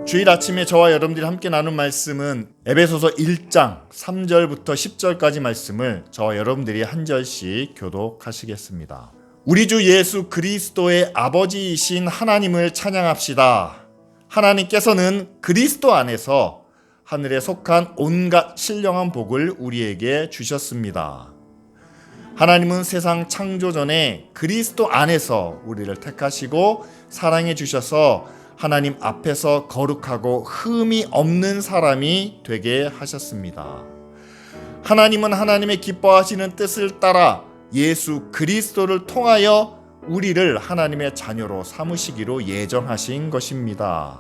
주일 아침에 저와 여러분들이 함께 나눈 말씀은 에베소서 1장 3절부터 10절까지 말씀을 저와 여러분들이 한 절씩 교독하시겠습니다. 우리 주 예수 그리스도의 아버지이신 하나님을 찬양합시다. 하나님께서는 그리스도 안에서 하늘에 속한 온갖 신령한 복을 우리에게 주셨습니다. 하나님은 세상 창조 전에 그리스도 안에서 우리를 택하시고 사랑해 주셔서 하나님 앞에서 거룩하고 흠이 없는 사람이 되게 하셨습니다. 하나님은 하나님의 기뻐하시는 뜻을 따라 예수 그리스도를 통하여 우리를 하나님의 자녀로 삼으시기로 예정하신 것입니다.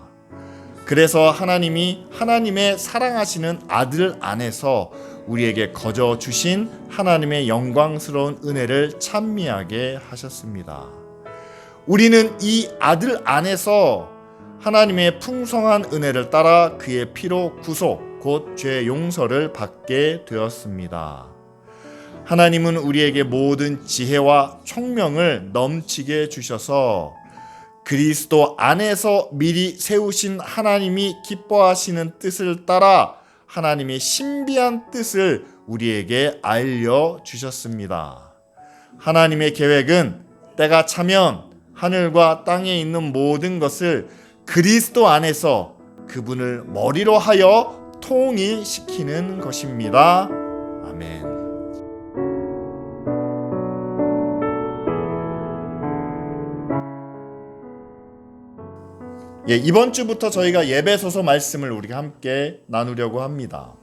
그래서 하나님이 하나님의 사랑하시는 아들 안에서 우리에게 거저 주신 하나님의 영광스러운 은혜를 찬미하게 하셨습니다. 우리는 이 아들 안에서 하나님의 풍성한 은혜를 따라 그의 피로 구속, 곧 죄 용서를 받게 되었습니다. 하나님은 우리에게 모든 지혜와 총명을 넘치게 주셔서 그리스도 안에서 미리 세우신 하나님이 기뻐하시는 뜻을 따라 하나님의 신비한 뜻을 우리에게 알려주셨습니다. 하나님의 계획은 때가 차면 하늘과 땅에 있는 모든 것을 그리스도 안에서 그분을 머리로 하여 통일시키는 것입니다. 아멘. 이번 주부터 저희가 에베소서 말씀을 우리가 함께 나누려고 합니다.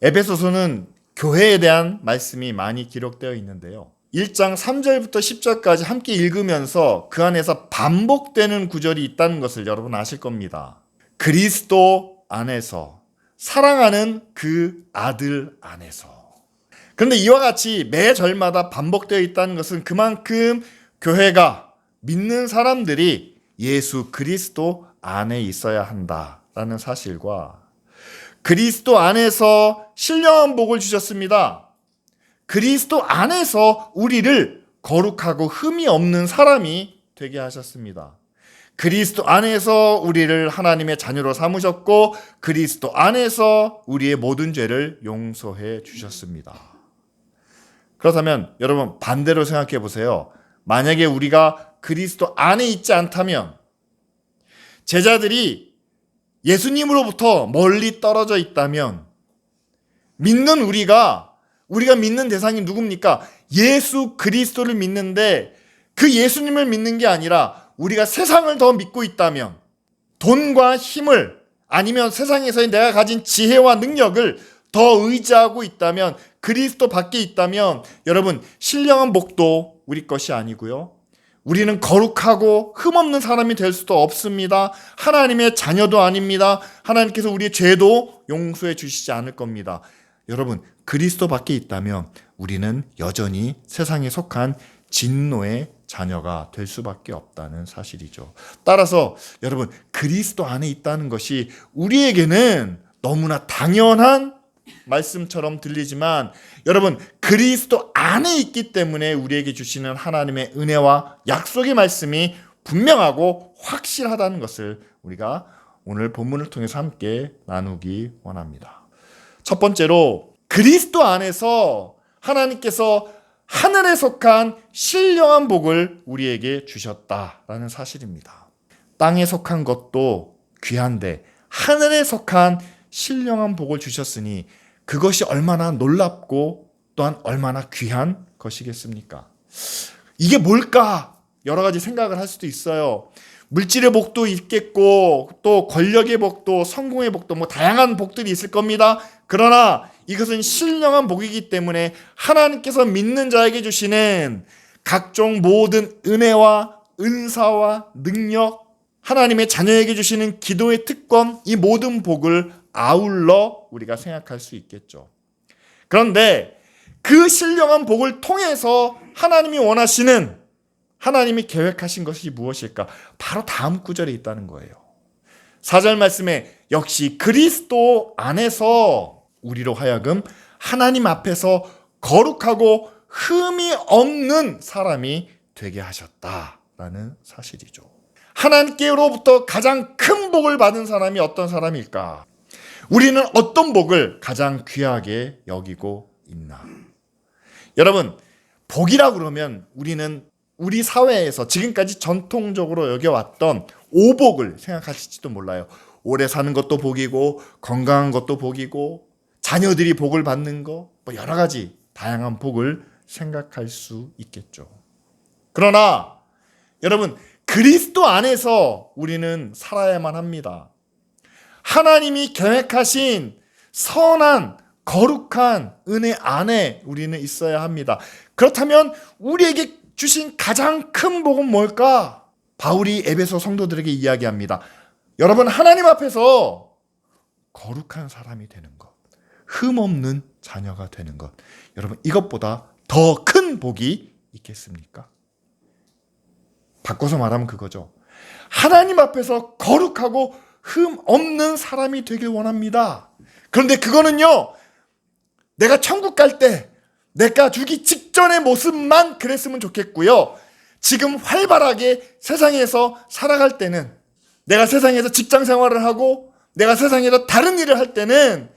에베소서는 교회에 대한 말씀이 많이 기록되어 있는데요. 1장 3절부터 10절까지 함께 읽으면서 그 안에서 반복되는 구절이 있다는 것을 여러분 아실 겁니다. 그리스도 안에서, 사랑하는 그 아들 안에서. 그런데 이와 같이 매 절마다 반복되어 있다는 것은 그만큼 교회가, 믿는 사람들이 예수 그리스도 안에 있어야 한다라는 사실과 그리스도 안에서 신령한 복을 주셨습니다. 그리스도 안에서 우리를 거룩하고 흠이 없는 사람이 되게 하셨습니다. 그리스도 안에서 우리를 하나님의 자녀로 삼으셨고 그리스도 안에서 우리의 모든 죄를 용서해 주셨습니다. 그렇다면 여러분 반대로 생각해 보세요. 만약에 우리가 그리스도 안에 있지 않다면 제자들이 예수님으로부터 멀리 떨어져 있다면 믿는 우리가 믿는 대상이 누굽니까? 예수 그리스도를 믿는데 그 예수님을 믿는 게 아니라 우리가 세상을 더 믿고 있다면 돈과 힘을 아니면 세상에서 내가 가진 지혜와 능력을 더 의지하고 있다면 그리스도 밖에 있다면 여러분 신령한 복도 우리 것이 아니고요. 우리는 거룩하고 흠없는 사람이 될 수도 없습니다. 하나님의 자녀도 아닙니다. 하나님께서 우리의 죄도 용서해 주시지 않을 겁니다. 여러분 그리스도 밖에 있다면 우리는 여전히 세상에 속한 진노의 자녀가 될 수밖에 없다는 사실이죠. 따라서 여러분 그리스도 안에 있다는 것이 우리에게는 너무나 당연한 말씀처럼 들리지만 여러분 그리스도 안에 있기 때문에 우리에게 주시는 하나님의 은혜와 약속의 말씀이 분명하고 확실하다는 것을 우리가 오늘 본문을 통해서 함께 나누기 원합니다. 첫 번째로 그리스도 안에서 하나님께서 하늘에 속한 신령한 복을 우리에게 주셨다라는 사실입니다. 땅에 속한 것도 귀한데 하늘에 속한 신령한 복을 주셨으니 그것이 얼마나 놀랍고 또한 얼마나 귀한 것이겠습니까? 이게 뭘까? 여러 가지 생각을 할 수도 있어요. 물질의 복도 있겠고 또 권력의 복도, 성공의 복도 다양한 복들이 있을 겁니다. 그러나 이것은 신령한 복이기 때문에 하나님께서 믿는 자에게 주시는 각종 모든 은혜와 은사와 능력, 하나님의 자녀에게 주시는 기도의 특권, 이 모든 복을 아울러 우리가 생각할 수 있겠죠. 그런데 그 신령한 복을 통해서 하나님이 원하시는, 하나님이 계획하신 것이 무엇일까? 바로 다음 구절에 있다는 거예요. 4절 말씀에 역시 그리스도 안에서 우리로 하여금 하나님 앞에서 거룩하고 흠이 없는 사람이 되게 하셨다라는 사실이죠. 하나님께로부터 가장 큰 복을 받은 사람이 어떤 사람일까? 우리는 어떤 복을 가장 귀하게 여기고 있나? 여러분, 복이라 그러면 우리는 우리 사회에서 지금까지 전통적으로 여겨왔던 오복을 생각하실지도 몰라요. 오래 사는 것도 복이고, 건강한 것도 복이고, 자녀들이 복을 받는 거, 뭐 여러 가지 다양한 복을 생각할 수 있겠죠. 그러나 여러분, 그리스도 안에서 우리는 살아야만 합니다. 하나님이 계획하신 선한 거룩한 은혜 안에 우리는 있어야 합니다. 그렇다면 우리에게 주신 가장 큰 복은 뭘까? 바울이 에베소 성도들에게 이야기합니다. 여러분, 하나님 앞에서 거룩한 사람이 되는 것, 흠없는 자녀가 되는 것, 여러분, 이것보다 더 큰 복이 있겠습니까? 바꿔서 말하면 그거죠. 하나님 앞에서 거룩하고 흠 없는 사람이 되길 원합니다. 그런데 그거는요, 내가 천국 갈 때 내가 죽기 직전의 모습만 그랬으면 좋겠고요. 지금 활발하게 세상에서 살아갈 때는, 내가 세상에서 직장 생활을 하고 내가 세상에서 다른 일을 할 때는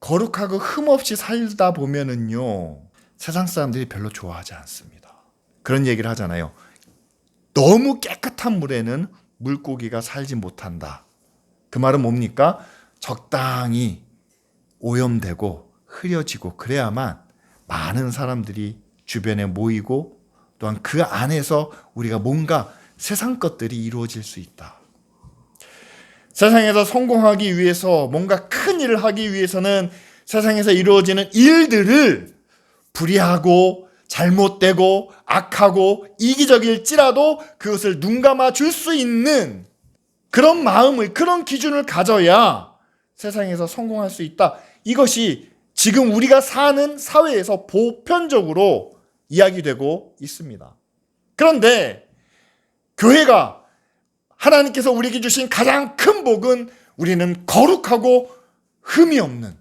거룩하고 흠 없이 살다 보면은요, 세상 사람들이 별로 좋아하지 않습니다. 그런 얘기를 하잖아요. 너무 깨끗한 물에는 물고기가 살지 못한다. 그 말은 뭡니까? 적당히 오염되고 흐려지고 그래야만 많은 사람들이 주변에 모이고 또한 그 안에서 우리가 뭔가 세상 것들이 이루어질 수 있다. 세상에서 성공하기 위해서, 뭔가 큰 일을 하기 위해서는 세상에서 이루어지는 일들을 불의하고 잘못되고 악하고 이기적일지라도 그것을 눈감아 줄 수 있는 그런 마음을, 그런 기준을 가져야 세상에서 성공할 수 있다. 이것이 지금 우리가 사는 사회에서 보편적으로 이야기되고 있습니다. 그런데 교회가, 하나님께서 우리에게 주신 가장 큰 복은 우리는 거룩하고 흠이 없는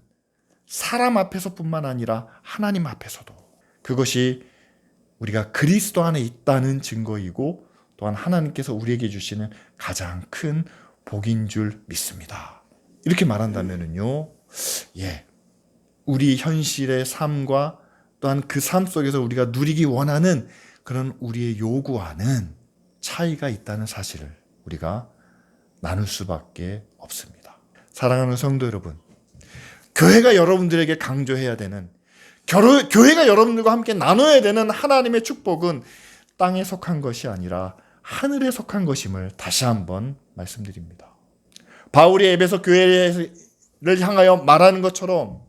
사람 앞에서뿐만 아니라 하나님 앞에서도, 그것이 우리가 그리스도 안에 있다는 증거이고 또한 하나님께서 우리에게 주시는 가장 큰 복인 줄 믿습니다. 이렇게 말한다면은요, 우리 현실의 삶과 또한 그 삶 속에서 우리가 누리기 원하는 그런 우리의 요구와는 차이가 있다는 사실을 우리가 나눌 수밖에 없습니다. 사랑하는 성도 여러분, 교회가 여러분들에게 강조해야 되는, 교회가 여러분들과 함께 나눠야 되는 하나님의 축복은 땅에 속한 것이 아니라 하늘에 속한 것임을 다시 한번 말씀드립니다. 바울이 에베소 교회를 향하여 말하는 것처럼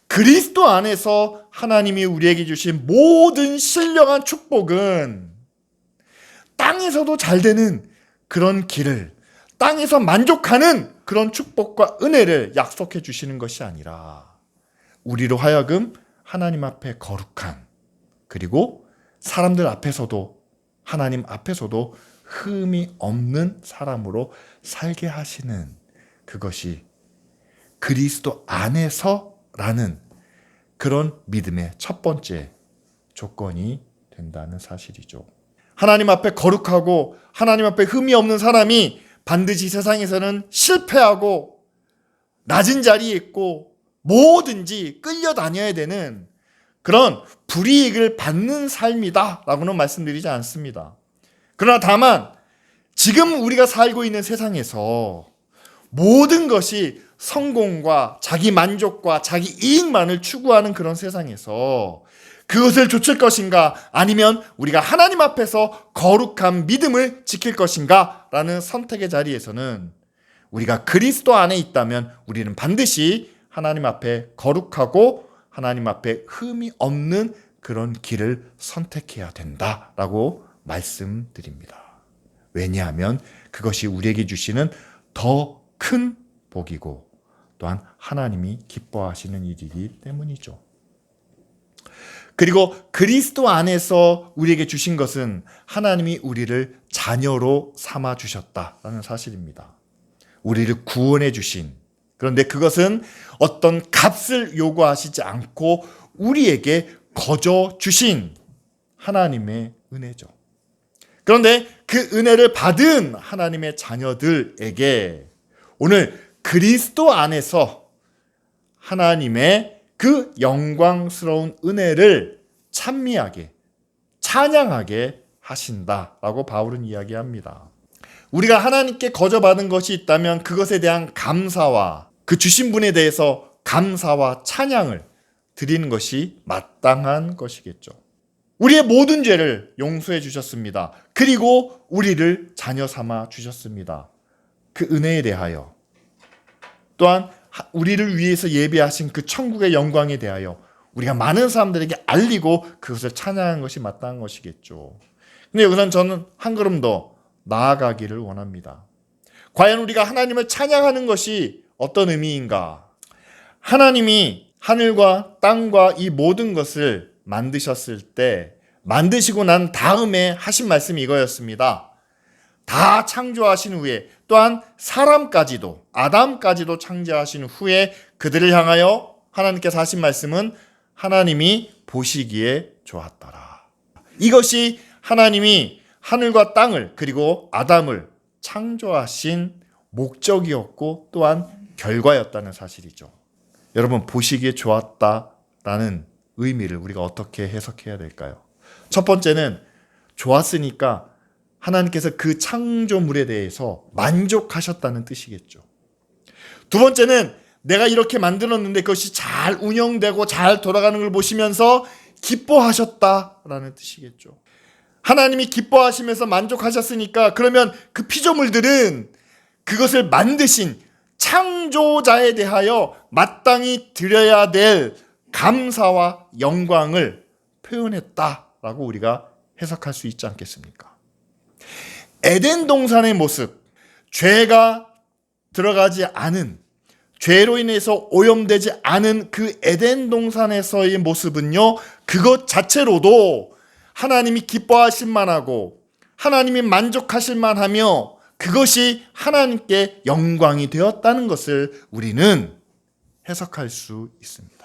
그리스도 안에서 하나님이 우리에게 주신 모든 신령한 축복은 땅에서도 잘 되는 그런 길을, 땅에서 만족하는 그런 축복과 은혜를 약속해 주시는 것이 아니라 우리로 하여금 하나님 앞에 거룩한, 그리고 사람들 앞에서도, 하나님 앞에서도 흠이 없는 사람으로 살게 하시는, 그것이 그리스도 안에서라는 그런 믿음의 첫 번째 조건이 된다는 사실이죠. 하나님 앞에 거룩하고 하나님 앞에 흠이 없는 사람이 반드시 세상에서는 실패하고 낮은 자리에 있고 뭐든지 끌려다녀야 되는 그런 불이익을 받는 삶이다 라고는 말씀드리지 않습니다. 그러나 다만 지금 우리가 살고 있는 세상에서 모든 것이 성공과 자기 만족과 자기 이익만을 추구하는 그런 세상에서 그것을 좇을 것인가, 아니면 우리가 하나님 앞에서 거룩한 믿음을 지킬 것인가 라는 선택의 자리에서는 우리가 그리스도 안에 있다면 우리는 반드시 하나님 앞에 거룩하고 하나님 앞에 흠이 없는 그런 길을 선택해야 된다라고 말씀드립니다. 왜냐하면 그것이 우리에게 주시는 더 큰 복이고 또한 하나님이 기뻐하시는 일이기 때문이죠. 그리고 그리스도 안에서 우리에게 주신 것은 하나님이 우리를 자녀로 삼아 주셨다라는 사실입니다. 우리를 구원해 주신, 그런데 그것은 어떤 값을 요구하시지 않고 우리에게 거저 주신 하나님의 은혜죠. 그런데 그 은혜를 받은 하나님의 자녀들에게 오늘 그리스도 안에서 하나님의 그 영광스러운 은혜를 찬미하게, 찬양하게 하신다라고 바울은 이야기합니다. 우리가 하나님께 거저받은 것이 있다면 그것에 대한 감사와 그 주신 분에 대해서 감사와 찬양을 드리는 것이 마땅한 것이겠죠. 우리의 모든 죄를 용서해 주셨습니다. 그리고 우리를 자녀 삼아 주셨습니다. 그 은혜에 대하여 또한 우리를 위해서 예비하신 그 천국의 영광에 대하여 우리가 많은 사람들에게 알리고 그것을 찬양하는 것이 마땅한 것이겠죠. 근데 여기서는 저는 한 걸음 더 나아가기를 원합니다. 과연 우리가 하나님을 찬양하는 것이 어떤 의미인가? 하나님이 하늘과 땅과 이 모든 것을 만드셨을 때, 만드시고 난 다음에 하신 말씀이 이거였습니다. 다 창조하신 후에, 또한 사람까지도, 아담까지도 창조하신 후에 그들을 향하여 하나님께서 하신 말씀은 하나님이 보시기에 좋았더라. 이것이 하나님이 하늘과 땅을 그리고 아담을 창조하신 목적이었고 또한 결과였다는 사실이죠. 여러분, 보시기에 좋았다라는 의미를 우리가 어떻게 해석해야 될까요? 첫 번째는 좋았으니까 하나님께서 그 창조물에 대해서 만족하셨다는 뜻이겠죠. 두 번째는 내가 이렇게 만들었는데 그것이 잘 운영되고 잘 돌아가는 걸 보시면서 기뻐하셨다라는 뜻이겠죠. 하나님이 기뻐하시면서 만족하셨으니까 그러면 그 피조물들은 그것을 만드신 창조자에 대하여 마땅히 드려야 될 감사와 영광을 표현했다라고 우리가 해석할 수 있지 않겠습니까? 에덴 동산의 모습, 죄가 들어가지 않은, 죄로 인해서 오염되지 않은 그 에덴 동산에서의 모습은요, 그것 자체로도 하나님이 기뻐하실 만하고 하나님이 만족하실 만하며 그것이 하나님께 영광이 되었다는 것을 우리는 해석할 수 있습니다.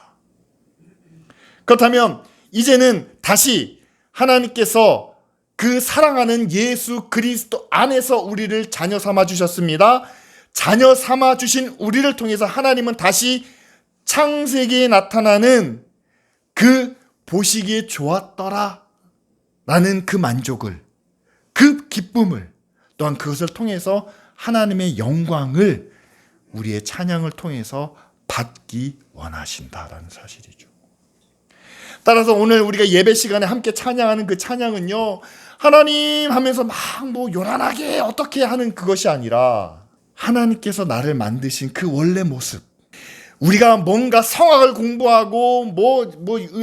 그렇다면 이제는 다시 하나님께서 그 사랑하는 예수 그리스도 안에서 우리를 자녀 삼아 주셨습니다. 자녀 삼아 주신 우리를 통해서 하나님은 다시 창세기에 나타나는 그 보시기에 좋았더라 라는 그 만족을, 그 기쁨을, 또한 그것을 통해서 하나님의 영광을 우리의 찬양을 통해서 받기 원하신다라는 사실이죠. 따라서 오늘 우리가 예배 시간에 함께 찬양하는 그 찬양은요, 하나님 하면서 막 뭐 요란하게 어떻게 하는 그것이 아니라 하나님께서 나를 만드신 그 원래 모습, 우리가 뭔가 성악을 공부하고 뭐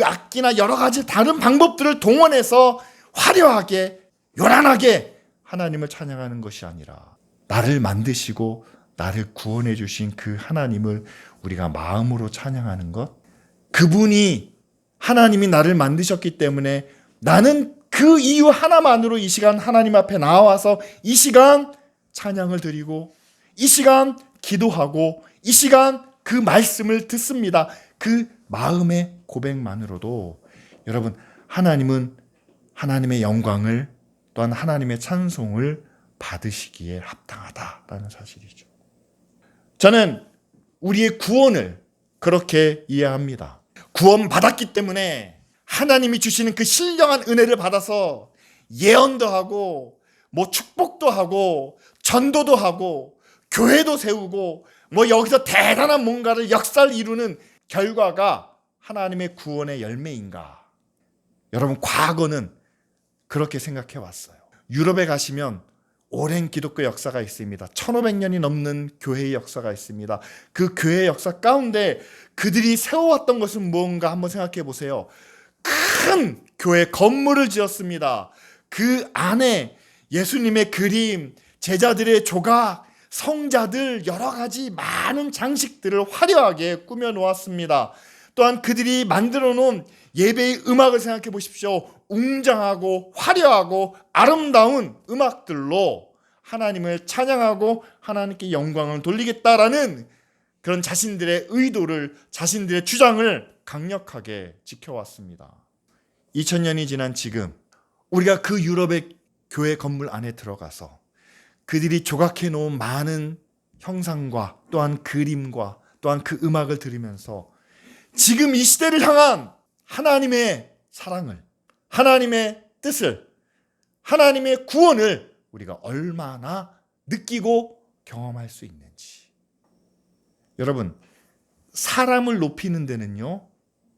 악기나 여러 가지 다른 방법들을 동원해서 화려하게 요란하게 하나님을 찬양하는 것이 아니라 나를 만드시고 나를 구원해 주신 그 하나님을 우리가 마음으로 찬양하는 것, 그분이 하나님이 나를 만드셨기 때문에 나는 그 이유 하나만으로 이 시간 하나님 앞에 나와서 이 시간 찬양을 드리고 이 시간 기도하고 이 시간 그 말씀을 듣습니다. 그 마음의 고백만으로도 여러분, 하나님은 하나님의 영광을 또한 하나님의 찬송을 받으시기에 합당하다라는 사실이죠. 저는 우리의 구원을 그렇게 이해합니다. 구원받았기 때문에 하나님이 주시는 그 신령한 은혜를 받아서 예언도 하고 뭐 축복도 하고 전도도 하고 교회도 세우고 뭐 여기서 대단한 뭔가를 역사를 이루는 결과가 하나님의 구원의 열매인가? 여러분, 과거는 그렇게 생각해 왔어요. 유럽에 가시면 오랜 기독교 역사가 있습니다. 1500년이 넘는 교회의 역사가 있습니다. 그 교회의 역사 가운데 그들이 세워왔던 것은 무언가 한번 생각해 보세요. 큰 교회 건물을 지었습니다. 그 안에 예수님의 그림, 제자들의 조각, 성자들, 여러 가지 많은 장식들을 화려하게 꾸며 놓았습니다. 또한 그들이 만들어 놓은 예배의 음악을 생각해 보십시오. 웅장하고 화려하고 아름다운 음악들로 하나님을 찬양하고 하나님께 영광을 돌리겠다라는 그런 자신들의 의도를, 자신들의 주장을 강력하게 지켜왔습니다. 2000년이 지난 지금 우리가 그 유럽의 교회 건물 안에 들어가서 그들이 조각해 놓은 많은 형상과 또한 그림과 또한 그 음악을 들으면서 지금 이 시대를 향한 하나님의 사랑을, 하나님의 뜻을, 하나님의 구원을 우리가 얼마나 느끼고 경험할 수 있는지. 여러분, 사람을 높이는 데는요,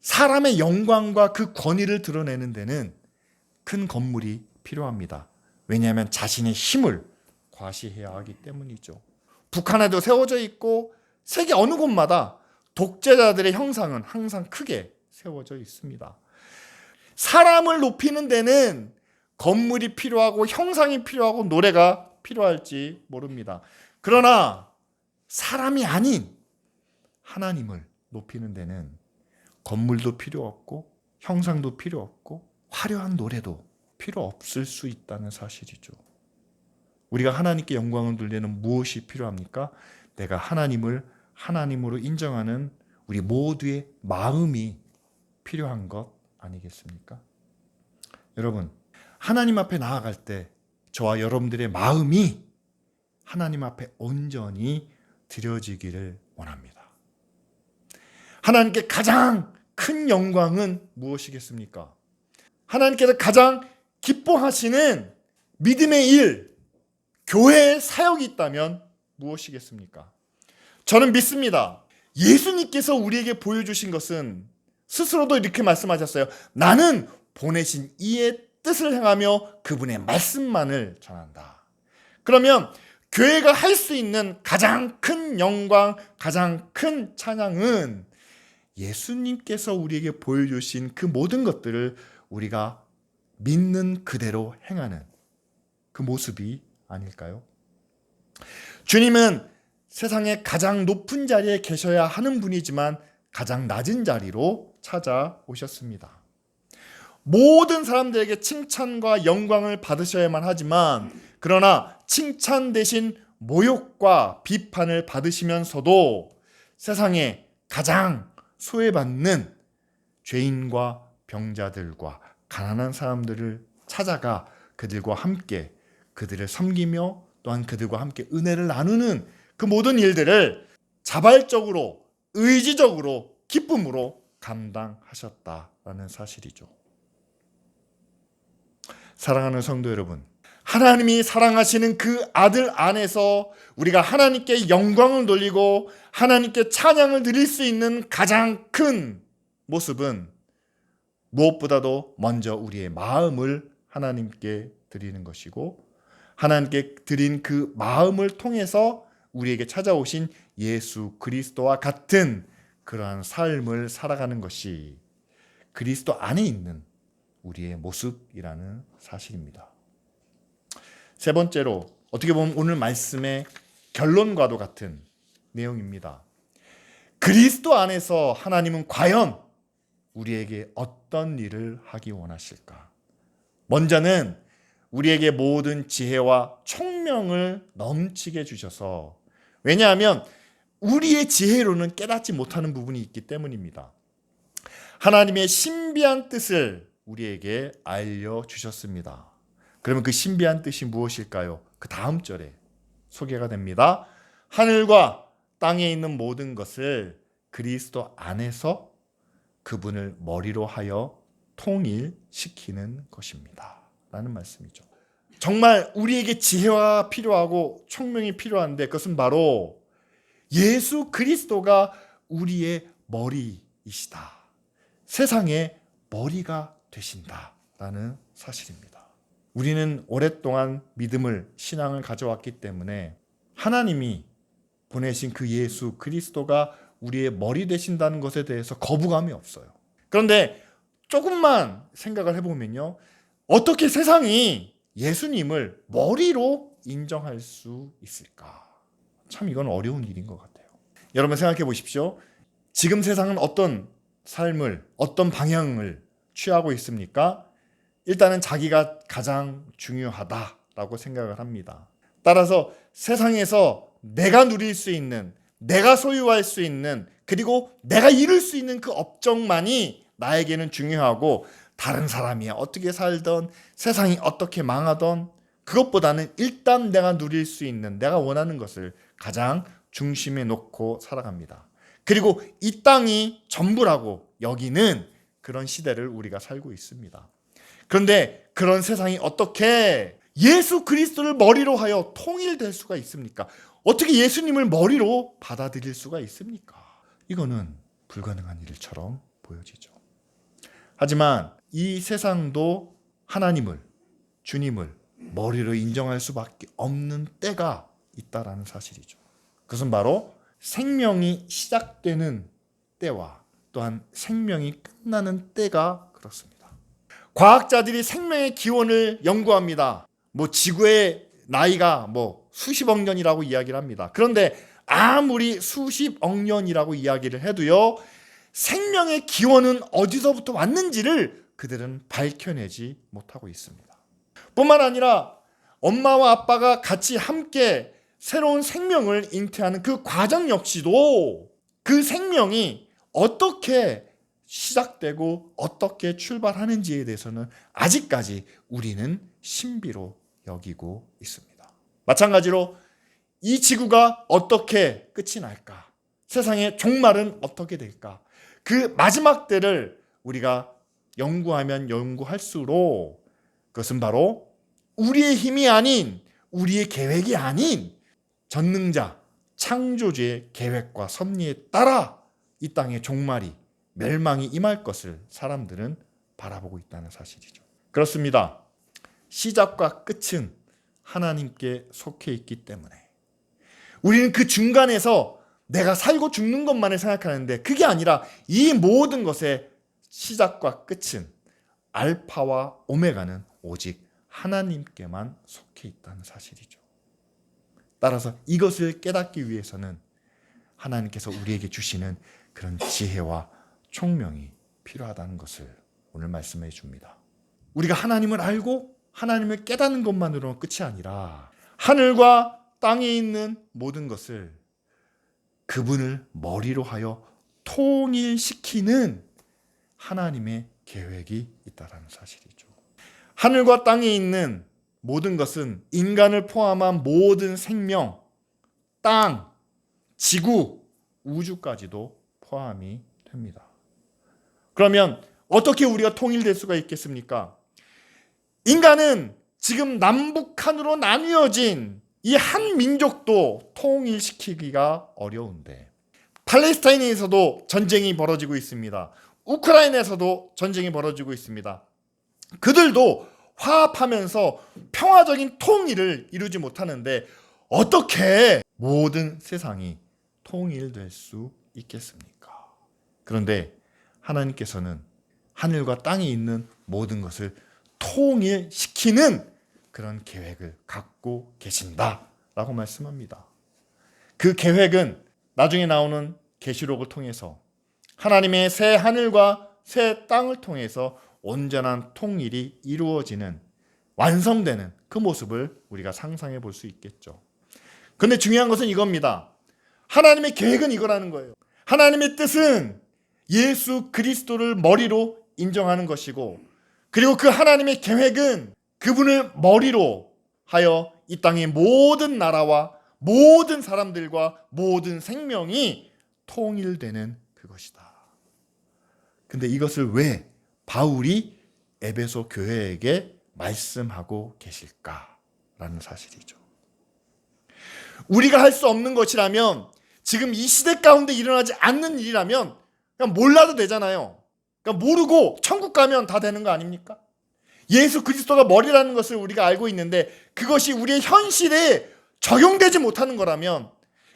사람의 영광과 그 권위를 드러내는 데는 큰 건물이 필요합니다. 왜냐하면 자신의 힘을 과시해야 하기 때문이죠. 북한에도 세워져 있고 세계 어느 곳마다 독재자들의 형상은 항상 크게 세워져 있습니다. 사람을 높이는 데는 건물이 필요하고 형상이 필요하고 노래가 필요할지 모릅니다. 그러나 사람이 아닌 하나님을 높이는 데는 건물도 필요 없고 형상도 필요 없고 화려한 노래도 필요 없을 수 있다는 사실이죠. 우리가 하나님께 영광을 돌리는 무엇이 필요합니까? 내가 하나님을 하나님으로 인정하는 우리 모두의 마음이 필요한 것 아니겠습니까? 여러분, 하나님 앞에 나아갈 때 저와 여러분들의 마음이 하나님 앞에 온전히 드려지기를 원합니다. 하나님께 가장 큰 영광은 무엇이겠습니까? 하나님께서 가장 기뻐하시는 믿음의 일, 교회의 사역이 있다면 무엇이겠습니까? 저는 믿습니다. 예수님께서 우리에게 보여주신 것은 스스로도 이렇게 말씀하셨어요. 나는 보내신 이의 뜻을 행하며 그분의 말씀만을 전한다. 그러면 교회가 할 수 있는 가장 큰 영광, 가장 큰 찬양은 예수님께서 우리에게 보여주신 그 모든 것들을 우리가 믿는 그대로 행하는 그 모습이 아닐까요? 주님은 세상의 가장 높은 자리에 계셔야 하는 분이지만 가장 낮은 자리로 찾아오셨습니다. 모든 사람들에게 칭찬과 영광을 받으셔야만 하지만 그러나 칭찬 대신 모욕과 비판을 받으시면서도 세상에 가장 소외받는 죄인과 병자들과 가난한 사람들을 찾아가 그들과 함께 그들을 섬기며 또한 그들과 함께 은혜를 나누는 그 모든 일들을 자발적으로 의지적으로 기쁨으로 감당하셨다라는 사실이죠. 사랑하는 성도 여러분, 하나님이 사랑하시는 그 아들 안에서 우리가 하나님께 영광을 돌리고 하나님께 찬양을 드릴 수 있는 가장 큰 모습은 무엇보다도 먼저 우리의 마음을 하나님께 드리는 것이고 하나님께 드린 그 마음을 통해서 우리에게 찾아오신 예수 그리스도와 같은 그러한 삶을 살아가는 것이 그리스도 안에 있는 우리의 모습이라는 사실입니다. 세 번째로 어떻게 보면 오늘 말씀의 결론과도 같은 내용입니다. 그리스도 안에서 하나님은 과연 우리에게 어떤 일을 하기 원하실까? 먼저는 우리에게 모든 지혜와 총명을 넘치게 주셔서, 왜냐하면 우리의 지혜로는 깨닫지 못하는 부분이 있기 때문입니다. 하나님의 신비한 뜻을 우리에게 알려주셨습니다. 그러면 그 신비한 뜻이 무엇일까요? 그 다음 절에 소개가 됩니다. 하늘과 땅에 있는 모든 것을 그리스도 안에서 그분을 머리로 하여 통일시키는 것입니다. 라는 말씀이죠. 정말 우리에게 지혜가 필요하고 총명이 필요한데 그것은 바로 예수 그리스도가 우리의 머리이시다. 세상의 머리가 되신다라는 사실입니다. 우리는 오랫동안 믿음을, 신앙을 가져왔기 때문에 하나님이 보내신 그 예수 그리스도가 우리의 머리 되신다는 것에 대해서 거부감이 없어요. 그런데 조금만 생각을 해보면요, 어떻게 세상이 예수님을 머리로 인정할 수 있을까? 참 이건 어려운 일인 것 같아요. 여러분 생각해 보십시오. 지금 세상은 어떤 삶을, 어떤 방향을 취하고 있습니까? 일단은 자기가 가장 중요하다라고 생각을 합니다. 따라서 세상에서 내가 누릴 수 있는, 내가 소유할 수 있는, 그리고 내가 이룰 수 있는 그 업적만이 나에게는 중요하고 다른 사람이 어떻게 살던, 세상이 어떻게 망하던 그것보다는 일단 내가 누릴 수 있는, 내가 원하는 것을 가장 중심에 놓고 살아갑니다. 그리고 이 땅이 전부라고 여기는 그런 시대를 우리가 살고 있습니다. 그런데 그런 세상이 어떻게 예수 그리스도를 머리로 하여 통일될 수가 있습니까? 어떻게 예수님을 머리로 받아들일 수가 있습니까? 이거는 불가능한 일처럼 보여지죠. 하지만 이 세상도 하나님을, 주님을 머리로 인정할 수밖에 없는 때가 있다라는 사실이죠. 그것은 바로 생명이 시작되는 때와 또한 생명이 끝나는 때가 그렇습니다. 과학자들이 생명의 기원을 연구합니다. 지구의 나이가 수십억 년이라고 이야기를 합니다. 그런데 아무리 수십억 년이라고 이야기를 해도요, 생명의 기원은 어디서부터 왔는지를 그들은 밝혀내지 못하고 있습니다. 뿐만 아니라 엄마와 아빠가 같이 함께 새로운 생명을 잉태하는 그 과정 역시도 그 생명이 어떻게 시작되고 어떻게 출발하는지에 대해서는 아직까지 우리는 신비로 여기고 있습니다. 마찬가지로 이 지구가 어떻게 끝이 날까? 세상의 종말은 어떻게 될까? 그 마지막 때를 우리가 연구하면 연구할수록 그것은 바로 우리의 힘이 아닌, 우리의 계획이 아닌 전능자, 창조주의 계획과 섭리에 따라 이 땅의 종말이, 멸망이 임할 것을 사람들은 바라보고 있다는 사실이죠. 그렇습니다. 시작과 끝은 하나님께 속해 있기 때문에 우리는 그 중간에서 내가 살고 죽는 것만을 생각하는데, 그게 아니라 이 모든 것의 시작과 끝은, 알파와 오메가는 오직 하나님께만 속해 있다는 사실이죠. 따라서 이것을 깨닫기 위해서는 하나님께서 우리에게 주시는 그런 지혜와 총명이 필요하다는 것을 오늘 말씀해 줍니다. 우리가 하나님을 알고 하나님을 깨닫는 것만으로는 끝이 아니라 하늘과 땅에 있는 모든 것을 그분을 머리로 하여 통일시키는 하나님의 계획이 있다는 사실이죠. 하늘과 땅에 있는 모든 것은 인간을 포함한 모든 생명, 땅, 지구, 우주까지도 포함이 됩니다. 그러면 어떻게 우리가 통일될 수가 있겠습니까? 인간은 지금 남북한으로 나뉘어진 이 한 민족도 통일시키기가 어려운데, 팔레스타인에서도 전쟁이 벌어지고 있습니다. 우크라이나에서도 전쟁이 벌어지고 있습니다. 그들도 화합하면서 평화적인 통일을 이루지 못하는데 어떻게 모든 세상이 통일될 수 있겠습니까? 그런데 하나님께서는 하늘과 땅에 있는 모든 것을 통일시키는 그런 계획을 갖고 계신다라고 말씀합니다. 그 계획은 나중에 나오는 계시록을 통해서 하나님의 새 하늘과 새 땅을 통해서 온전한 통일이 이루어지는, 완성되는 그 모습을 우리가 상상해 볼 수 있겠죠. 그런데 중요한 것은 이겁니다. 하나님의 계획은 이거라는 거예요. 하나님의 뜻은 예수 그리스도를 머리로 인정하는 것이고, 그리고 그 하나님의 계획은 그분을 머리로 하여 이 땅의 모든 나라와 모든 사람들과 모든 생명이 통일되는 그것이다. 근데 이것을 왜 바울이 에베소 교회에게 말씀하고 계실까라는 사실이죠. 우리가 할 수 없는 것이라면, 지금 이 시대 가운데 일어나지 않는 일이라면 그냥 몰라도 되잖아요. 그러니까 모르고 천국 가면 다 되는 거 아닙니까? 예수 그리스도가 머리라는 것을 우리가 알고 있는데 그것이 우리의 현실에 적용되지 못하는 거라면,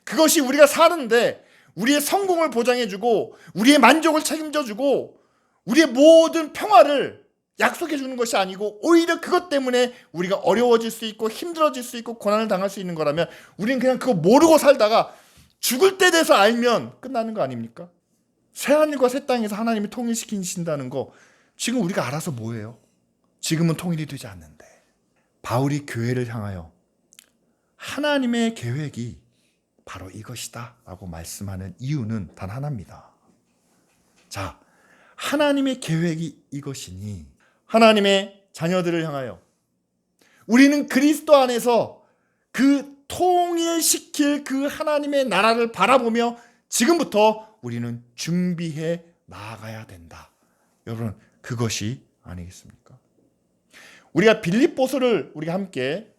그것이 우리가 사는데 우리의 성공을 보장해주고 우리의 만족을 책임져주고 우리의 모든 평화를 약속해주는 것이 아니고 오히려 그것 때문에 우리가 어려워질 수 있고 힘들어질 수 있고 고난을 당할 수 있는 거라면, 우리는 그냥 그거 모르고 살다가 죽을 때 돼서 알면 끝나는 거 아닙니까? 새하늘과 새 땅에서 하나님이 통일시키신다는 거 지금 우리가 알아서 뭐예요? 지금은 통일이 되지 않는데. 바울이 교회를 향하여 하나님의 계획이 바로 이것이다 라고 말씀하는 이유는 단 하나입니다. 자, 하나님의 계획이 이것이니 하나님의 자녀들을 향하여 우리는 그리스도 안에서 그 통일시킬 그 하나님의 나라를 바라보며 지금부터 우리는 준비해 나아가야 된다. 여러분, 그것이 아니겠습니까? 우리가 빌립보서를 우리가 함께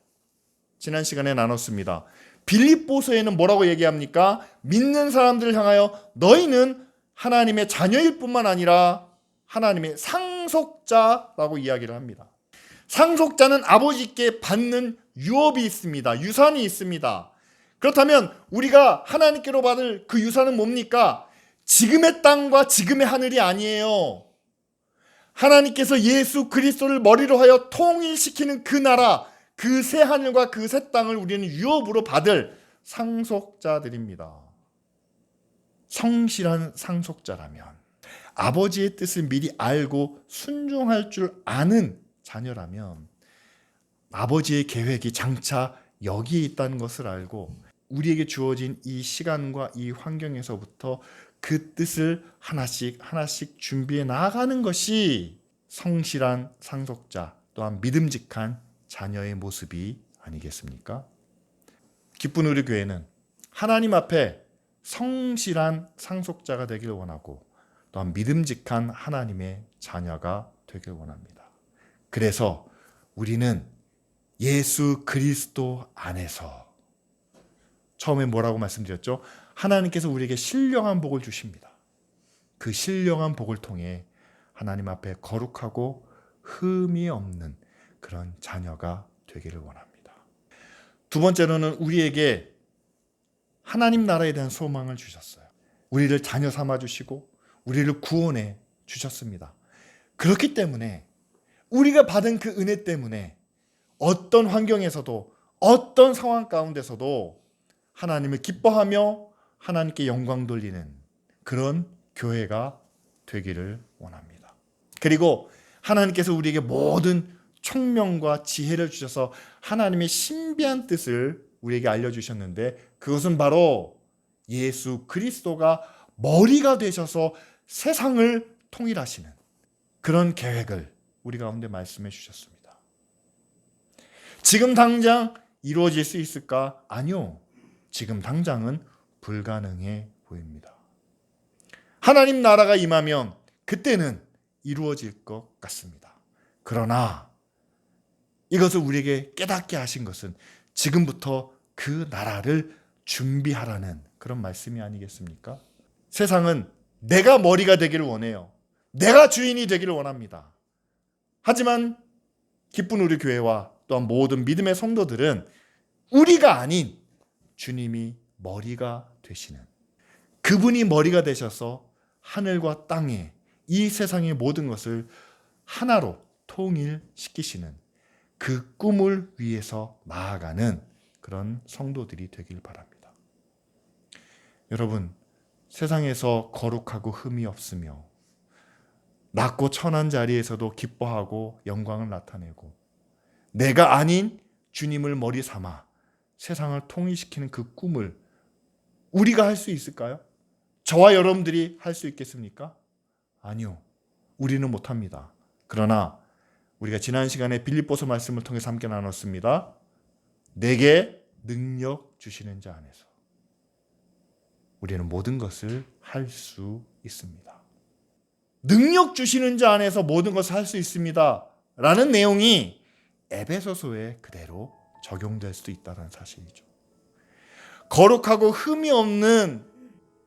지난 시간에 나눴습니다. 빌립보서에는 뭐라고 얘기합니까? 믿는 사람들을 향하여 너희는 하나님의 자녀일 뿐만 아니라 하나님의 상속자라고 이야기를 합니다. 상속자는 아버지께 받는 유업이 있습니다. 유산이 있습니다. 그렇다면 우리가 하나님께로 받을 그 유산은 뭡니까? 지금의 땅과 지금의 하늘이 아니에요. 하나님께서 예수 그리스도를 머리로 하여 통일시키는 그 나라, 그 새 하늘과 그 새 땅을 우리는 유업으로 받을 상속자들입니다. 성실한 상속자라면 아버지의 뜻을 미리 알고 순종할 줄 아는 자녀라면 아버지의 계획이 장차 여기에 있다는 것을 알고 우리에게 주어진 이 시간과 이 환경에서부터 그 뜻을 하나씩 준비해 나아가는 것이 성실한 상속자 또한 믿음직한 자녀의 모습이 아니겠습니까? 기쁜 우리 교회는 하나님 앞에 성실한 상속자가 되길 원하고 또한 믿음직한 하나님의 자녀가 되길 원합니다. 그래서 우리는 예수 그리스도 안에서 처음에 뭐라고 말씀드렸죠? 하나님께서 우리에게 신령한 복을 주십니다. 그 신령한 복을 통해 하나님 앞에 거룩하고 흠이 없는 그런 자녀가 되기를 원합니다. 두 번째로는 우리에게 하나님 나라에 대한 소망을 주셨어요. 우리를 자녀 삼아 주시고 우리를 구원해 주셨습니다. 그렇기 때문에 우리가 받은 그 은혜 때문에 어떤 환경에서도 어떤 상황 가운데서도 하나님을 기뻐하며 하나님께 영광 돌리는 그런 교회가 되기를 원합니다. 그리고 하나님께서 우리에게 모든 총명과 지혜를 주셔서 하나님의 신비한 뜻을 우리에게 알려주셨는데 그것은 바로 예수 그리스도가 머리가 되셔서 세상을 통일하시는 그런 계획을 우리 가운데 말씀해 주셨습니다. 지금 당장 이루어질 수 있을까? 아니요. 지금 당장은 불가능해 보입니다. 하나님 나라가 임하면 그때는 이루어질 것 같습니다. 그러나 이것을 우리에게 깨닫게 하신 것은 지금부터 그 나라를 준비하라는 그런 말씀이 아니겠습니까? 세상은 내가 머리가 되기를 원해요. 내가 주인이 되기를 원합니다. 하지만 기쁜 우리 교회와 또한 모든 믿음의 성도들은 우리가 아닌 주님이 머리가 되시는 그분이 머리가 되셔서 하늘과 땅에 이 세상의 모든 것을 하나로 통일시키시는 그 꿈을 위해서 나아가는 그런 성도들이 되길 바랍니다. 여러분, 세상에서 거룩하고 흠이 없으며 낮고 천한 자리에서도 기뻐하고 영광을 나타내고 내가 아닌 주님을 머리 삼아 세상을 통일시키는 그 꿈을 우리가 할 수 있을까요? 저와 여러분들이 할 수 있겠습니까? 아니요. 우리는 못합니다. 그러나 우리가 지난 시간에 빌립보서 말씀을 통해서 함께 나눴습니다. 내게 능력 주시는 자 안에서 우리는 모든 것을 할 수 있습니다. 능력 주시는 자 안에서 모든 것을 할 수 있습니다. 라는 내용이 에베소서에 그대로 적용될 수 있다는 사실이죠. 거룩하고 흠이 없는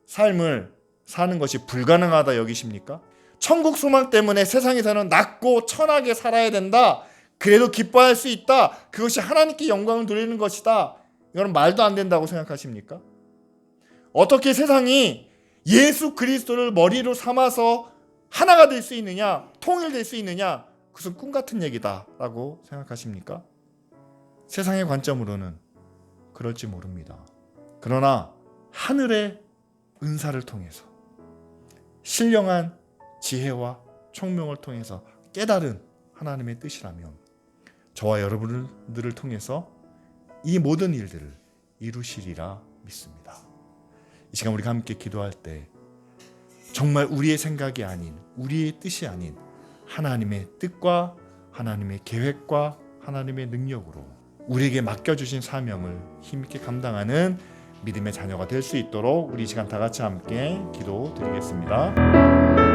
삶을 사는 것이 불가능하다 여기십니까? 천국 소망 때문에 세상에서는 낮고 천하게 살아야 된다. 그래도 기뻐할 수 있다. 그것이 하나님께 영광을 돌리는 것이다. 이건 말도 안 된다고 생각하십니까? 어떻게 세상이 예수 그리스도를 머리로 삼아서 하나가 될 수 있느냐, 통일될 수 있느냐, 그것은 꿈 같은 얘기다라고 생각하십니까? 세상의 관점으로는 그럴지 모릅니다. 그러나 하늘의 은사를 통해서 신령한 지혜와 총명을 통해서 깨달은 하나님의 뜻이라면 저와 여러분들을 통해서 이 모든 일들을 이루시리라 믿습니다. 이 시간 우리가 함께 기도할 때 정말 우리의 생각이 아닌 우리의 뜻이 아닌 하나님의 뜻과 하나님의 계획과 하나님의 능력으로 우리에게 맡겨주신 사명을 힘있게 감당하는 믿음의 자녀가 될 수 있도록 우리 이 시간 다 같이 함께 기도드리겠습니다.